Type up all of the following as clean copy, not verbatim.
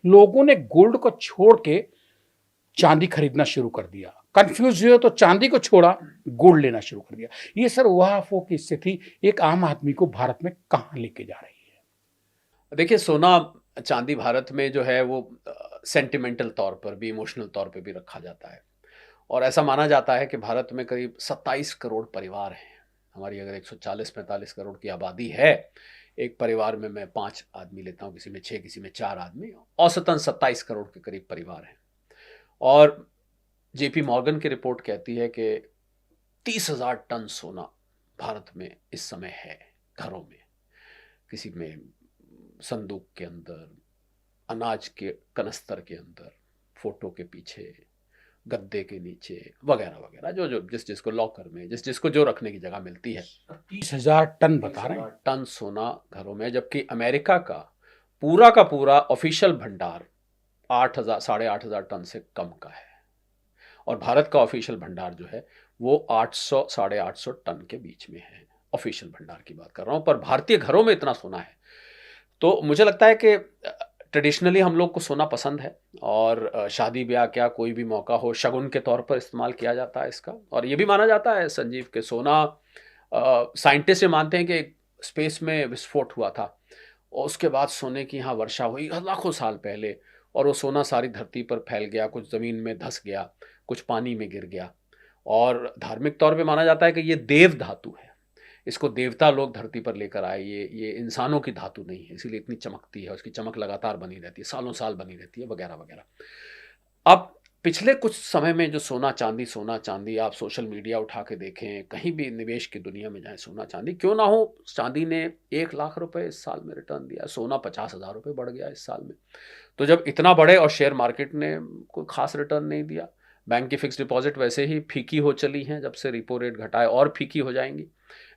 लोगों ने गोल्ड को छोड़ के चांदी खरीदना शुरू कर दिया। कंफ्यूज हुए तो चांदी को छोड़ा, गोल्ड लेना शुरू कर दिया। ये सर वह अफवाह की स्थिति एक आम आदमी को भारत में कहाँ लेके जा रही है? देखिए, सोना चांदी भारत में जो है वो सेंटिमेंटल तौर पर भी, इमोशनल तौर पे भी रखा जाता है। और ऐसा माना जाता है कि भारत में करीब 27 करोड़ परिवार हैं। हमारी अगर 140-45 करोड़ की आबादी है, एक परिवार में मैं 5 आदमी लेता हूँ, किसी में 6, किसी में 4 आदमी, औसतन 27 करोड़ के करीब परिवार हैं। और जेपी मॉर्गन की रिपोर्ट कहती है कि 30,000 टन सोना भारत में इस समय है घरों में, किसी में संदूक के अंदर, अनाज के कनस्तर के अंदर, फोटो के पीछे, गद्दे के नीचे, वगैरह वगैरह, जो जो जिस जिसको लॉकर में, जिस जिसको जो रखने की जगह मिलती है। 30,000 टन बता रहे हैं? टन सोना घरों में, जबकि अमेरिका का पूरा ऑफिशियल भंडार 8,000 8,500 टन से कम का है। और भारत का ऑफिशियल भंडार जो है वो 800 850 टन के बीच में है। ऑफिशियल भंडार की बात कर रहा हूँ, पर भारतीय घरों में इतना सोना है। तो मुझे लगता है कि ट्रेडिशनली हम लोग को सोना पसंद है, और शादी ब्याह क्या कोई भी मौका हो, शगुन के तौर पर इस्तेमाल किया जाता है इसका। और ये भी माना जाता है संजीव के सोना, साइंटिस्ट ये मानते हैं कि स्पेस में विस्फोट हुआ था और उसके बाद सोने की यहाँ वर्षा हुई लाखों साल पहले, और वो सोना सारी धरती पर फैल गया, कुछ ज़मीन में धंस गया, कुछ पानी में गिर गया। और धार्मिक तौर पे माना जाता है कि ये देव धातु है, इसको देवता लोग धरती पर लेकर आए, ये इंसानों की धातु नहीं है, इसीलिए इतनी चमकती है, उसकी चमक लगातार बनी रहती है, सालों साल बनी रहती है, वगैरह वगैरह। अब पिछले कुछ समय में जो सोना चांदी आप सोशल मीडिया उठा के देखें, कहीं भी निवेश की दुनिया में जाए, सोना चांदी क्यों ना हो, चांदी ने 1 लाख रुपए इस साल में रिटर्न दिया, सोना 50,000 रुपये बढ़ गया इस साल में। तो जब इतना बढ़े और शेयर मार्केट ने कोई खास रिटर्न नहीं दिया, बैंक की फिक्स डिपॉजिट वैसे ही फीकी हो चली हैं, जब से रिपो रेट घटाए और फीकी हो जाएंगी।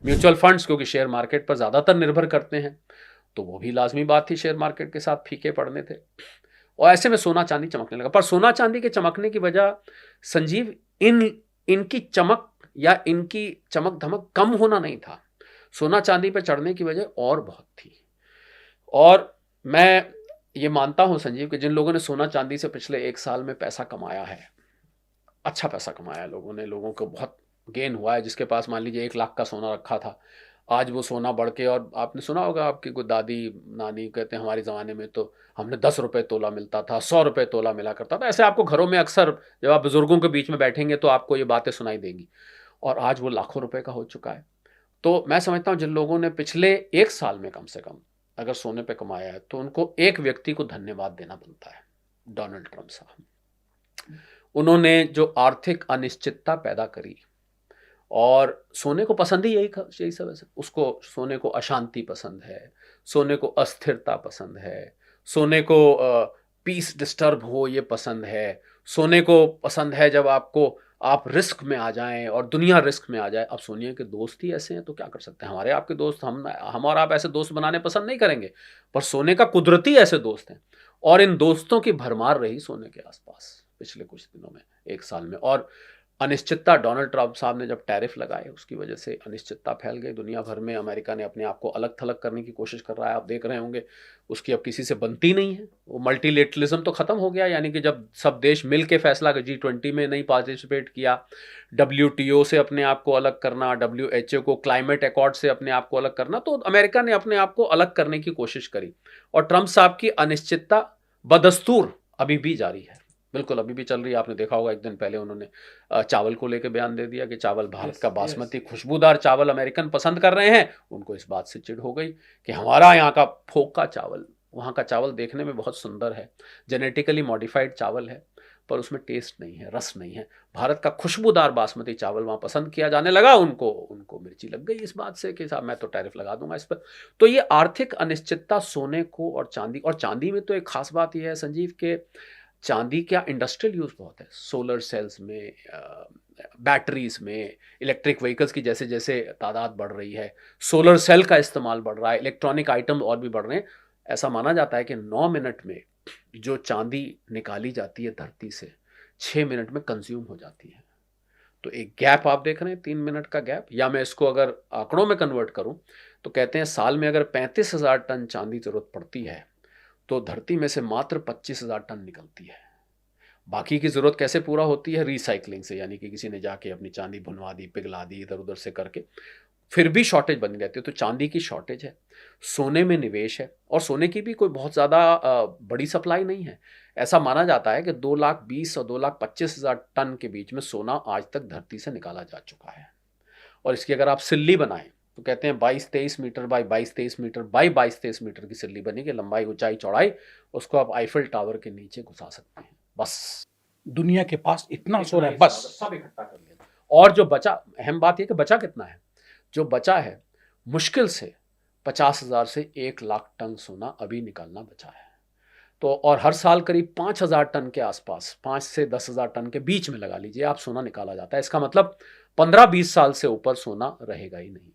म्यूचुअल फंड्स क्योंकि शेयर मार्केट पर ज़्यादातर निर्भर करते हैं, तो वो भी लाजमी बात थी, शेयर मार्केट के साथ फीके पड़ने थे। और ऐसे में सोना चांदी चमकने लगा। पर सोना चांदी के चमकने की वजह संजीव इनकी चमक या इनकी चमक धमक कम होना नहीं था, सोना चांदी पे चढ़ने की वजह और बहुत थी। और मैं ये मानता हूं संजीव कि जिन लोगों ने सोना चांदी से पिछले 1 साल में पैसा कमाया है, अच्छा पैसा कमाया लोगों ने, लोगों को बहुत गेन हुआ है। जिसके पास मान लीजिए 1 लाख का सोना रखा था, आज वो सोना बढ़ के, और आपने सुना होगा, आपकी कोई दादी नानी कहते हैं हमारे ज़माने में तो हमने 10 रुपये तोला मिलता था, 100 रुपये तोला मिला करता था। ऐसे आपको घरों में अक्सर जब आप बुजुर्गों के बीच में बैठेंगे तो आपको ये बातें सुनाई देंगी। और आज वो लाखों रुपए का हो चुका है। तो मैं समझता हूँ जिन लोगों ने पिछले 1 साल में कम से कम अगर सोने पे कमाया है, तो उनको एक व्यक्ति को धन्यवाद देना बनता है, डोनाल्ड ट्रंप साहब। उन्होंने जो आर्थिक अनिश्चितता पैदा करी, और सोने को पसंद ही यही सब है। उसको सोने को अशांति पसंद है, सोने को अस्थिरता पसंद है, सोने को पीस डिस्टर्ब हो ये पसंद है, सोने को पसंद है जब आप रिस्क में आ जाएं और दुनिया रिस्क में आ जाए। अब सोनिया के दोस्त ही ऐसे हैं तो क्या कर सकते हैं, हमारे आपके दोस्त, हम और आप ऐसे दोस्त बनाने पसंद नहीं करेंगे, पर सोने का कुदरती ऐसे दोस्त हैं। और इन दोस्तों की भरमार रही सोने के आसपास पिछले कुछ दिनों में, 1 साल में। और अनिश्चितता, डोनाल्ड ट्रंप साहब ने जब टैरिफ लगाए उसकी वजह से अनिश्चितता फैल गई दुनिया भर में। अमेरिका ने अपने आप को अलग थलग करने की कोशिश कर रहा है, आप देख रहे होंगे, उसकी अब किसी से बनती नहीं है। वो मल्टीलेटरलिज्म तो खत्म हो गया, यानी कि जब सब देश मिल के फैसला कर, G20 में नहीं पार्टिसिपेट किया, WTO से अपने आप को अलग करना, WHO को क्लाइमेट अकॉर्ड से अपने आप को अलग करना, तो अमेरिका ने अपने आप को अलग करने की कोशिश करी। और ट्रंप साहब की अनिश्चितता बदस्तूर अभी भी जारी है, बिल्कुल अभी भी चल रही है। आपने देखा होगा, एक दिन पहले उन्होंने चावल को लेकर बयान दे दिया कि चावल भारत का बासमती खुशबूदार चावल अमेरिकन पसंद कर रहे हैं। उनको इस बात से चिढ़ हो गई कि हमारा यहाँ का फोका चावल, वहाँ का चावल देखने में बहुत सुंदर है, जेनेटिकली मॉडिफाइड चावल है, पर उसमें टेस्ट नहीं है, रस नहीं है। भारत का खुशबूदार बासमती चावल वहाँ पसंद किया जाने लगा। उनको मिर्ची लग गई इस बात से कि साहब मैं तो टैरिफ लगा दूंगा इस पर। तो ये आर्थिक अनिश्चितता सोने को और चांदी में तो एक खास बात यह है संजीव के चांदी का इंडस्ट्रियल यूज़ बहुत है, सोलर सेल्स में, बैटरीज में, इलेक्ट्रिक व्हीकल्स की जैसे जैसे तादाद बढ़ रही है, सोलर सेल का इस्तेमाल बढ़ रहा है, इलेक्ट्रॉनिक आइटम और भी बढ़ रहे हैं। ऐसा माना जाता है कि 9 मिनट में जो चांदी निकाली जाती है धरती से, 6 मिनट में कंज्यूम हो जाती है। तो एक गैप आप देख रहे हैं, 3 मिनट का गैप। या मैं इसको अगर आंकड़ों में कन्वर्ट करूं तो कहते हैं साल में अगर 35,000 टन चांदी जरूरत पड़ती है, तो धरती में से मात्र 25,000 टन निकलती है। बाकी की ज़रूरत कैसे पूरा होती है? रिसाइकलिंग से, यानी कि किसी ने जाके अपनी चांदी भुनवा दी, पिघला दी, इधर उधर से करके, फिर भी शॉर्टेज बनी रहती है। तो चांदी की शॉर्टेज है, सोने में निवेश है, और सोने की भी कोई बहुत ज़्यादा बड़ी सप्लाई नहीं है। ऐसा माना जाता है कि 2,20,000 और 2,25,000 टन के बीच में सोना आज तक धरती से निकाला जा चुका है। और इसकी अगर आप सिल्ली बनाएं तो कहते हैं 22-23 metre by 22-23 metre by 22-23 metre की सिल्ली बनेगी, लंबाई ऊंचाई चौड़ाई, उसको आप आईफिल टावर के नीचे घुसा सकते हैं। बस दुनिया के पास इतना सोना है, बस सब इकट्ठा कर लिया। और जो बचा, अहम बात यह कि बचा कितना है, जो बचा है मुश्किल से 50,000 से 1,00,000 टन सोना अभी निकालना बचा है। तो और हर साल करीब 5,000 टन के आसपास, 5 से 10,000 टन के बीच में लगा लीजिए आप, सोना निकाला जाता है। इसका मतलब 15-20 साल से ऊपर सोना रहेगा ही नहीं।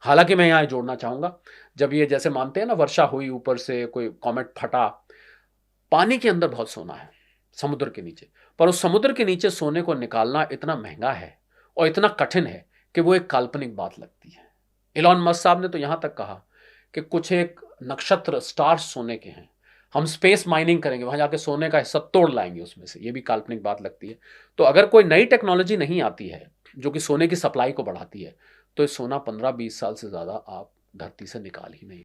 हालांकि मैं यहाँ जोड़ना चाहूंगा, जब ये जैसे मानते हैं ना, वर्षा हुई, ऊपर से कोई कॉमेट फटा, पानी के अंदर बहुत सोना है समुद्र के नीचे, पर उस समुद्र के नीचे सोने को निकालना इतना महंगा है और इतना कठिन है कि वो एक काल्पनिक बात लगती है। इलॉन मस्क साहब ने तो यहाँ तक कहा कि कुछ एक नक्षत्र, स्टार्स सोने के हैं, हम स्पेस माइनिंग करेंगे, वहां जाके सोने का हिस्सा तोड़ लाएंगे उसमें से। ये भी काल्पनिक बात लगती है। तो अगर कोई नई टेक्नोलॉजी नहीं आती है जो कि सोने की सप्लाई को बढ़ाती है, तो ये सोना 15-20 साल से ज़्यादा आप धरती से निकाल ही नहीं